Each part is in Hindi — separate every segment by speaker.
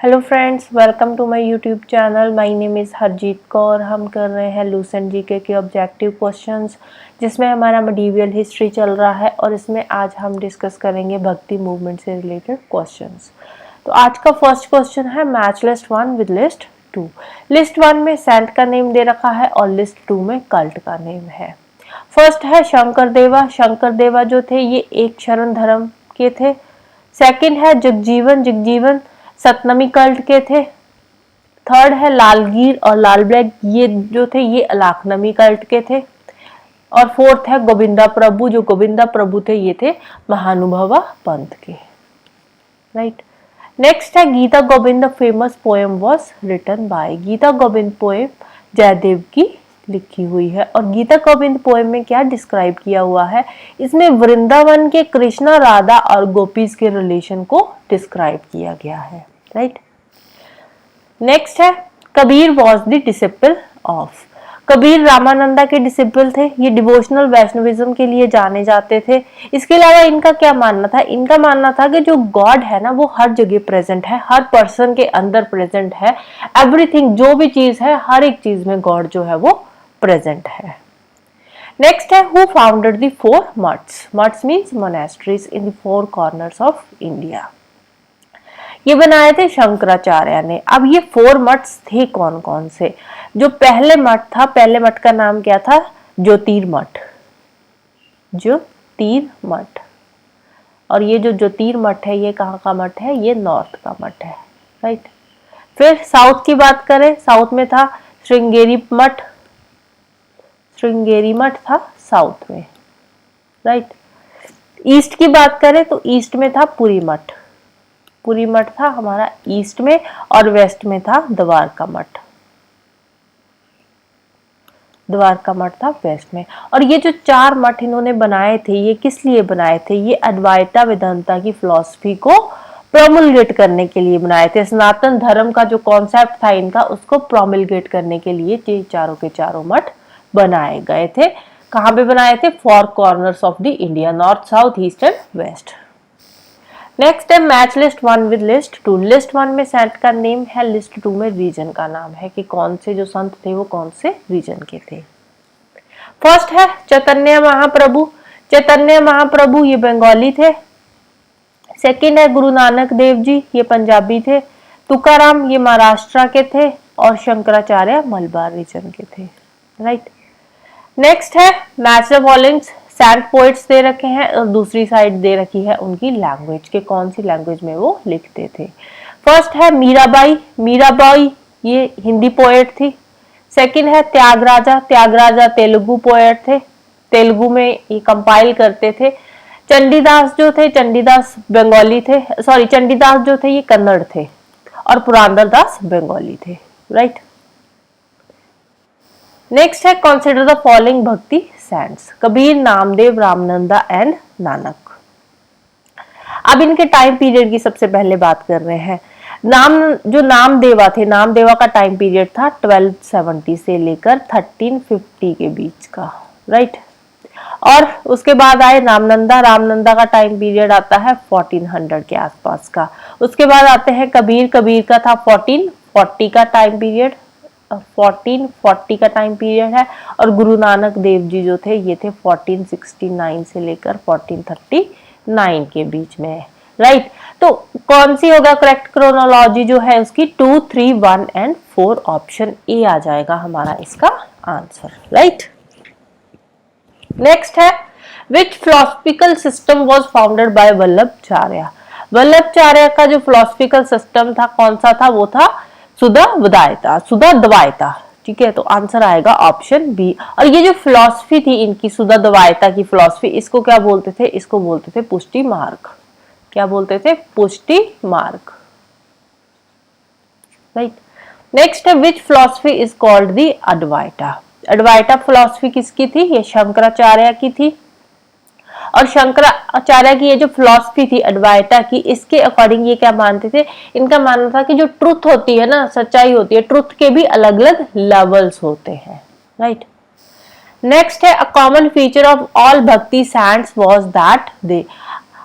Speaker 1: Hello friends, welcome to my YouTube channel. My name is Harjeet Kaur. हम कर रहे हैं लूसेंट जीके के ऑब्जेक्टिव क्वेश्चंस, जिसमें हमारा मिडीवियल हिस्ट्री चल रहा है और इसमें आज हम डिस्कस करेंगे भक्ति मूवमेंट से रिलेटेड क्वेश्चंस। तो आज का फर्स्ट क्वेश्चन है match list 1 with list 2। List 1 में सेंट का नेम दे रखा है और लिस्ट 2 में कल्ट का नेम है। फर्स्ट है शंकर देवा। शंकर देवा जो थे ये एक शरण धर्म के थे। सेकंड है जगजीवन सतनामी कल्ट के थे। थर्ड है लालगीर और लाल ब्लैक, ये जो थे ये अलाकनमी कल्ट के थे। और फोर्थ है गोविंदा प्रभु। जो गोविंदा प्रभु थे ये थे महानुभवा पंथ के। राइट। नेक्स्ट है Gita Govind famous poem was written by. Gita Govind poem Jayadev की लिखी हुई है। और गीता गोविंद पोएम में क्या डिस्क्राइब किया हुआ है, इसमें वृंदावन के कृष्णा, राधा और गोपीज के रिलेशन को डिस्क्राइब किया गया है। राइट। नेक्स्ट है Kabir was the disciple of. Kabir Ramananda के डिसिपल थे। ये डिवोशनल वैष्णविज्म के लिए जाने जाते थे। इसके अलावा इनका क्या मानना था, इनका मानना था कि जो गॉड है ना वो हर जगह प्रेजेंट है, हर पर्सन के अंदर प्रेजेंट है। एवरीथिंग, जो भी चीज है हर एक चीज में गॉड जो है वो प्रेजेंट है। नेक्स्ट है who founded the 4 maths. Maths means monasteries in the 4 corners of India. ये बनाए थे शंकराचार्य ने। अब ये 4 मठ्स थे कौन कौन से। जो पहले मठ था, पहले मठ का नाम क्या था, ज्योतिर्मठ। ज्योतिर्मठ। और ये जो ज्योतिर्मठ है ये कहाँ का मठ है, ये नॉर्थ का मठ है। राइट। फिर साउथ की बात करें, साउथ में था श्रृंगेरी मठ। श्रृंगेरी मठ था साउथ में। राइट। ईस्ट की बात करें तो ईस्ट में था पुरी मठ। पुरी मठ था हमारा ईस्ट में। और वेस्ट में था द्वारका मठ। द्वारका मठ था वेस्ट में। और ये जो 4 मठ इन्होंने बनाए थे ये किस लिए बनाए थे, ये अद्वैता वेदांता की फिलॉसफी को प्रोमलगेट करने के लिए बनाए थे। सनातन धर्म का जो कॉन्सेप्ट था इनका, उसको प्रोमलगेट करने के लिए ये चारों के चारों मठ बनाए गए थे। कहाँ पे बनाए थे, 4 corners of the India, north, south, east and west. Next है match list 1 with list 2। List 1 में सेंट का नेम है, लिस्ट 2 में रीजन का नाम है कि कौन से जो संत थे वो कौन से रीजन के थे। फर्स्ट है चैतन्य महाप्रभु। चैतन्य महाप्रभु ये बंगाली थे। सेकंड है गुरु नानक देव जी, ये पंजाबी थे। तुकाराम ये महाराष्ट्र के थे। और शंकराचार्य मलबार रीजन के थे। राइट। नेक्स्ट है match the followings. Saint poets दे रखे हैं और दूसरी साइड दे रखी है उनकी लैंग्वेज के कौन सी लैंग्वेज में वो लिखते थे। फर्स्ट है मीराबाई। मीराबाई ये हिंदी पोएट थी। सेकंड है त्यागराजा। त्यागराजा तेलुगु पोएट थे, तेलुगु में ये कंपाइल करते थे। चंडीदास जो थे, चंडीदास बंगाली थे, सॉरी चंडीदास जो थे ये कन्नड़ थे। और पुरंदर दास बंगाली थे। राइट। नेक्स्ट है कंसिडर द फॉलोइंग भक्ति सेंट्स। कबीर, नामदेव, रामनंदा एंड नानक। अब इनके टाइम पीरियड की सबसे पहले बात कर रहे हैं। जो नामदेवा थे, नामदेवा का टाइम पीरियड था 1270 से लेकर 1350 के बीच का। राइट। और उसके बाद आए रामनंदा। रामनंदा का टाइम पीरियड आता है 1400 के आसपास का। उसके बाद आते हैं कबीर। कबीर का था 1440 का टाइम पीरियड, 1440 का टाइम पीरियड है। और गुरु नानक देव जी जो थे ये थे 1469 से लेकर 1439 के बीच में। राइट। तो कौन सी होगा करेक्ट क्रोनोलॉजी जो है उसकी, 2, 3, 1 एंड 4। ऑप्शन ए आ जाएगा हमारा इसका आंसर। राइट। नेक्स्ट है which philosophical system was founded by Vallabhacharya. Vallabhacharya का जो फिलोसफिकल सिस्टम था कौन सा था, वो था सुधाद्वैता। ठीक है, तो आंसर आएगा ऑप्शन बी। और ये जो फिलॉसफी थी इनकी, सुधाद्वैता की फिलॉसफी, इसको क्या बोलते थे, इसको बोलते थे पुष्टि मार्ग। क्या बोलते थे, पुष्टि मार्ग। राइट। नेक्स्ट है which philosophy is called the Advaita. Advaita philosophy किसकी थी, ये शंकराचार्य की थी। और शंकराचार्य की ये जो फिलॉसफी थी अद्वैता की, इसके अकॉर्डिंग ये क्या मानते थे, इनका मानना था कि जो ट्रुथ होती है ना, सच्चाई होती है, ट्रुथ के भी अलग अलग लेवल्स होते हैं। राइट। नेक्स्ट है a common feature of all भक्ति सैंट्स वाज दैट दे।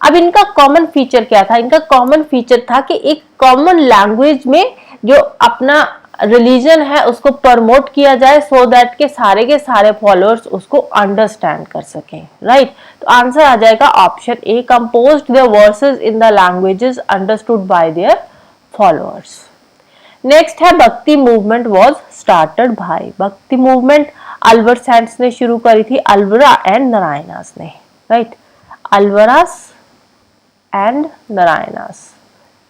Speaker 1: अब इनका कॉमन फीचर क्या था? इनका कॉमन फीचर था कि एक कॉमन लैंग्वेज में जो अपना रिलीजन है उसको प्रमोट किया जाए, सो दैट के सारे फॉलोअर्स उसको अंडरस्टैंड कर सकें, राइट? तो आंसर आ जाएगा option A, composed the versus in the languages understood by their followers. Next है भक्ति मूवमेंट वाज स्टार्टेड बाय। भक्ति मूवमेंट अल्वर सैंड्स ने शुरू करी थी, अल्वरा एंड नारायणास ने, राइट? अल्वरास एंड नारायणास,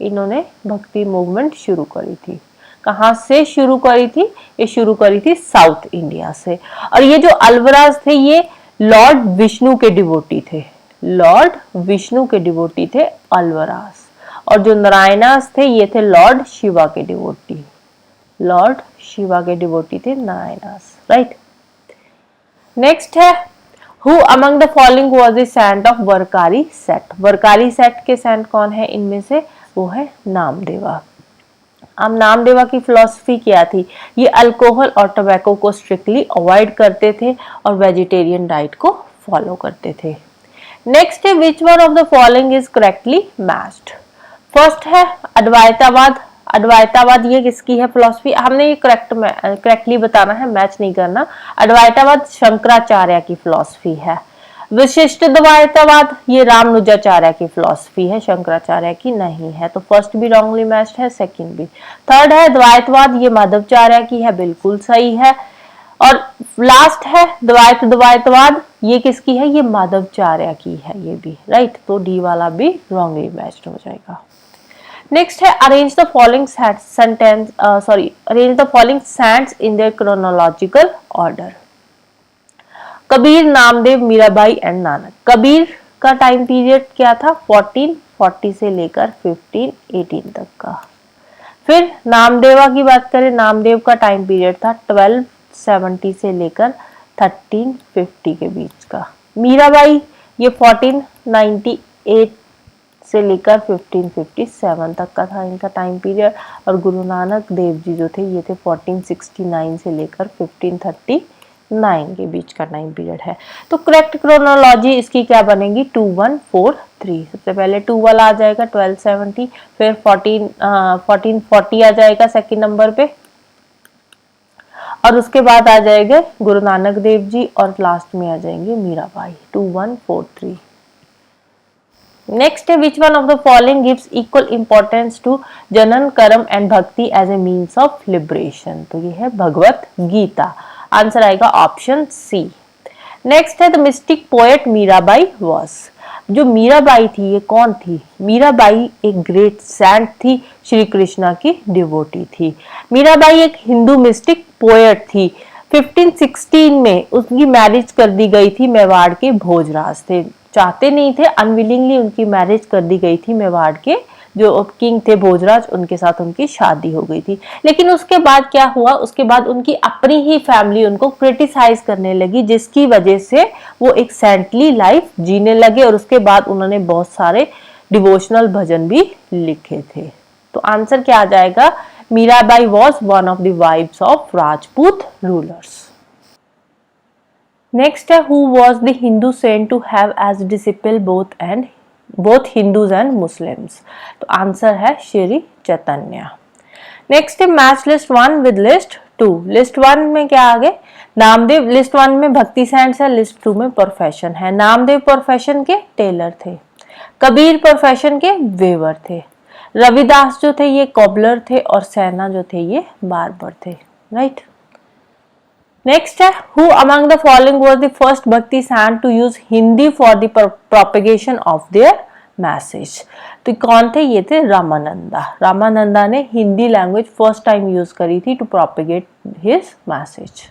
Speaker 1: इन्होंने भक्ति मूवमेंट शुरू करी थी। कहां से शुरू करी थी? ये शुरू करी थी साउथ इंडिया से। और ये जो अल्वरास थे ये लॉर्ड विष्णु के डिवोटी थे, लॉर्ड विष्णु के डिवोटी थे अल्वरास। और जो नारायणास थे ये थे लॉर्ड शिवा के डिवोटी, लॉर्ड शिवा के डिवोटी थे नारायणास, राइट? नेक्स्ट है who among the following was the saint of Varkari sect. Varkari sect के सेंट कौन है इनमें से? वो है नामदेवा। अब नामदेवा की फिलॉसफी क्या थी? ये अल्कोहल और टबैको को स्ट्रिक्टली अवॉइड करते थे और वेजिटेरियन डाइट को फॉलो करते थे। नेक्स्ट है which one of the following is correctly matched. First है अद्वैतवाद। अद्वैतवाद ये किसकी है फिलॉसफी? हमने ये करेक्टली बताना है, मैच नहीं करना। अद्वैतवाद शंकराचार्य की फिलॉसफी है। विशिष्ट द्वैतवाद ये रामानुजाचार्य की फिलॉसफी है, शंकराचार्य की नहीं है, तो फर्स्ट भी रॉन्गली मैच्ड है, सेकंड भी। थर्ड है द्वैतवाद, ये माधवाचार्य की है, बिल्कुल सही है। और लास्ट है द्वैतवाद, ये किसकी है? ये माधवाचार्य की है, ये भी राइट, तो डी वाला भी रॉन्गली मैच्ड हो जाएगा। नेक्स्ट है arrange the following sentence arrange the following saints in their chronological order. Kabir, Namdev, Mirabai and Nanak. Kabir का टाइम पीरियड क्या था? 1440 से लेकर 1518 तक का। फिर नामदेवा की बात करें, नामदेव का टाइम पीरियड था 1270 से लेकर 1350 के बीच का। मीराबाई ये 1498 से लेकर 1557 तक का था इनका टाइम पीरियड। और गुरु नानक देव जी जो थे ये थे 1469 से लेकर 1539 के बीच का टाइम पीरियड है। तो करेक्ट क्रोनोलॉजी इसकी क्या बनेगी? 2143। सबसे पहले 2 वाला आ जाएगा 1270, फिर 1440 आ जाएगा सेकंड नंबर पे, और उसके बाद आ जाएगा गुरु नानक देव जी, और लास्ट में आ जाएंगे मीराबाई। 2143। नेक्स्ट है which one of the following gives equal importance to jnana karma and bhakti as a means of liberation. तो ये है भगवत गीता। आंसर आएगा ऑप्शन सी। नेक्स्ट है the mystic poet Mirabai was. जो मीराबाई थी ये कौन थी? मीराबाई एक ग्रेट सेंट थी, श्री कृष्णा की डिवोटी थी। मीराबाई एक हिंदू मिस्टिक पोएट थी। 1516 में उसकी मैरिज कर दी गई थी मेवाड़ के भोजराज थे, चाहते नहीं थे, अनविलिंगली उनकी मैरिज कर दी गई थी। मेवाड़ के जो किंग थे भोजराज, उनके साथ उनकी शादी हो गई थी। लेकिन उसके बाद क्या हुआ? उसके बाद उनकी अपनी ही फैमिली उनको क्रिटिसाइज करने लगी, जिसकी वजह से वो एक सेंटली लाइफ जीने लगे, और उसके बाद उन्होंने बहुत सारे डिवोशनल भजन भी लिखे थे। तो आंसर क्या आ जाएगा? Mirabai was one of the wives of Rajput rulers. Next है who was the Hindu saint to have as disciple both Hindus and Muslims. तो आंसर है श्री चैतन्य। नेक्स्ट है match list 1 with list 2। List 1 में क्या आ गए? नामदेव। लिस्ट 1 में भक्ति सेंट्स है, लिस्ट 2 में प्रोफेशन है। नामदेव प्रोफेशन के टेलर थे, कबीर प्रोफेशन के वेवर थे, रविदास जो थे ये कॉबलर थे, और सैना जो थे ये बार्बर थे, राइट। नेक्स्ट है who among the following was the first bhakti saint to use Hindi for the propagation of their message. तो कौन थे? ये थे रामानंदा। रामानंदा ने Hindi language first time use करी थी to propagate his message.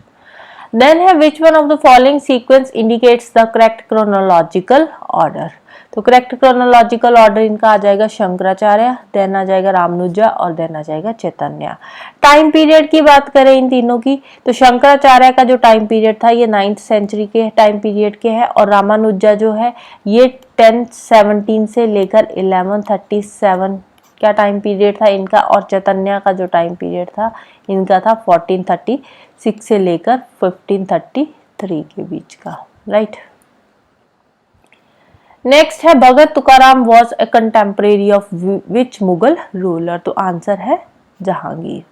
Speaker 1: Then है which one of the following sequence indicates the correct chronological order. तो करेक्ट क्रोनोलॉजिकल ऑर्डर इनका आ जाएगा शंकराचार्य, देन आ जाएगा रामानुजा, और देन आ जाएगा चैतन्य। टाइम पीरियड की बात करें इन तीनों की, तो शंकराचार्य का जो टाइम पीरियड था ये 9th सेंचुरी के टाइम पीरियड के है, और रामानुजा जो है ये 1017 से लेकर 1137 क्या टाइम पीरियड था इनका, और चैतन्य का जो टाइम पीरियड था इनका था 1436 से लेकर 1533 के बीच का, राइट। नेक्स्ट है Bhagat Tukaram was a contemporary of which Mughal ruler, तो आंसर है जहांगीर।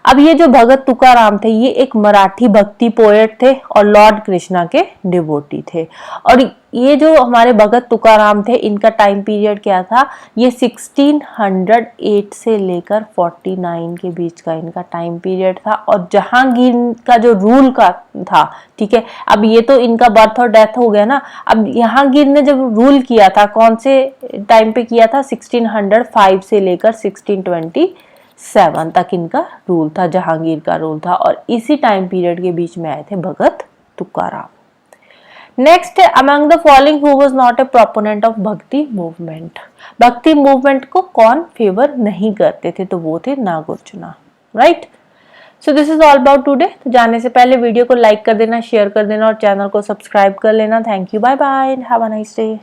Speaker 1: अब ये जो भगत तुकाराम थे ये एक मराठी भक्ति पोएट थे और लॉर्ड कृष्णा के डिवोटी थे। और ये जो हमारे भगत तुकाराम थे इनका टाइम पीरियड क्या था, ये 1608 से लेकर 49 के बीच का इनका टाइम पीरियड था। और जहांगीर का जो रूल का था, ठीक है, अब ये तो इनका बर्थ और डेथ हो गया ना, अब जहांगीर ने जब रूल किया था कौन से टाइम पे किया था, 1605 से लेकर 1627 तक इनका रूल था, जहांगीर का रूल था। और इसी टाइम पीरियड के बीच में आए थे भगत तुकाराम। नेक्स्ट है among the following who was not a proponent of bhakti movement, bhakti movement को कौन फेवर नहीं करते थे, तो वो थे Nagarjuna, right. So this is all about today. तो जाने से पहले वीडियो को लाइक कर देना, शेयर कर देना और चैनल को सब्सक्राइब कर लेना। Thank you, bye bye, have a nice day.